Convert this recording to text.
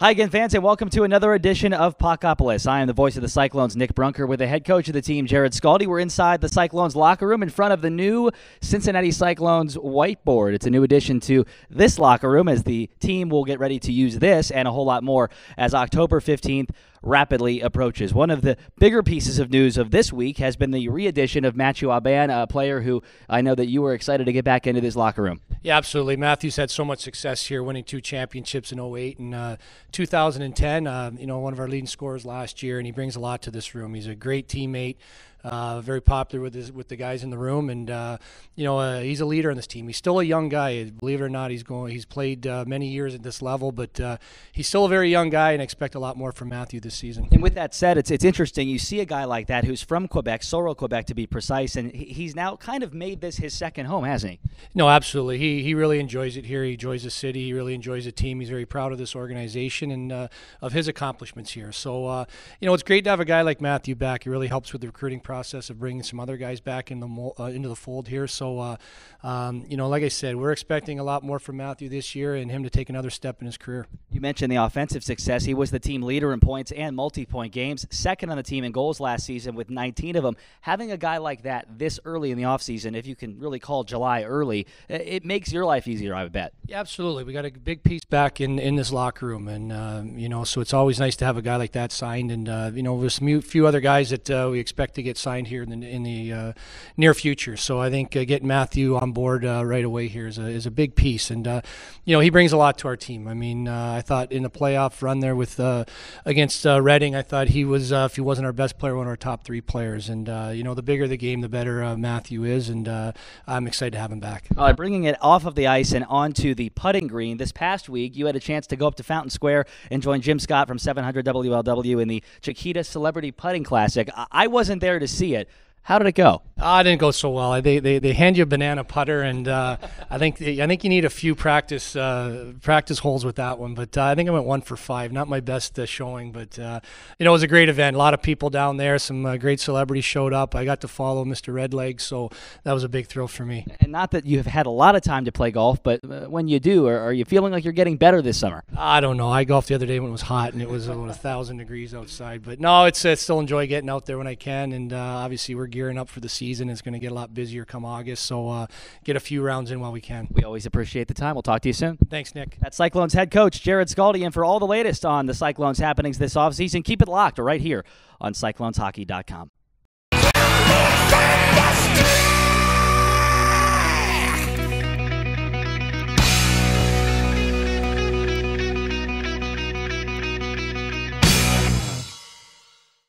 Hi again, fans, and welcome to another edition of Puckopolis. I am the voice of the Cyclones, Nick Brunker, with the head coach of the team, Jarrod Skalde. We're inside the Cyclones locker room in front of the new Cincinnati Cyclones whiteboard. It's a new addition to this locker room as the team will get ready to use this and a whole lot more as October 15th rapidly approaches. One of the bigger pieces of news of this week has been the re-addition of Mathieu Aubin, a player who I know that you were excited to get back into this locker room. Yeah, absolutely. Matthew's had so much success here, winning 2 championships in 08 and 2010. One of our leading scorers last year, and he brings a lot to this room. He's a great teammate. Very popular with the guys in the room, and he's a leader in this team. He's still a young guy, believe it or not. He's played many years at this level, but he's still a very young guy, and I expect a lot more from Mathieu this season. And with that said, it's interesting. You see a guy like that who's from Quebec, Sorel, Quebec to be precise, and he's now kind of made this his second home, hasn't he? No, absolutely. He really enjoys it here. He enjoys the city. He really enjoys the team. He's very proud of this organization and of his accomplishments here. So it's great to have a guy like Mathieu back. He really helps with the recruiting process of bringing some other guys back into the fold here. So, like I said, we're expecting a lot more from Mathieu this year and him to take another step in his career. You mentioned the offensive success. He was the team leader in points and multi-point games, second on the team in goals last season with 19 of them. Having a guy like that this early in the offseason, if you can really call July early, it makes your life easier, I would bet. Yeah, absolutely. We got a big piece back in this locker room, and so it's always nice to have a guy like that signed. And there's a few other guys that we expect to get signed here in the near future. So I think getting Mathieu on board right away here is a big piece, and he brings a lot to our team. I mean, I thought in the playoff run there with against Reading, I thought he was, if he wasn't our best player, one of our top 3 players. And the bigger the game, the better Mathieu is, and I'm excited to have him back. Bringing it off of the ice and onto the putting green, this past week you had a chance to go up to Fountain Square and join Jim Scott from 700 WLW in the Chiquita Celebrity Putting Classic. I wasn't there to see it. How did it go? It didn't go so well. They hand you a banana putter, and I think you need a few practice holes with that one. But I think I went 1 for 5. Not my best showing, but it was a great event. A lot of people down there. Some great celebrities showed up. I got to follow Mr. Redleg, so that was a big thrill for me. And not that you've had a lot of time to play golf, but when you do, are you feeling like you're getting better this summer? I don't know. I golfed the other day when it was hot and it was about 1,000 degrees outside. But no, it's still enjoy getting out there when I can, and obviously we're gearing up for the season. It's going to get a lot busier come August, so get a few rounds in while we can. We always appreciate the time. We'll talk to you soon. Thanks, Nick. That's Cyclones head coach Jarrod Skalde, and for all the latest on the Cyclones happenings this offseason, keep it locked right here on CyclonesHockey.com.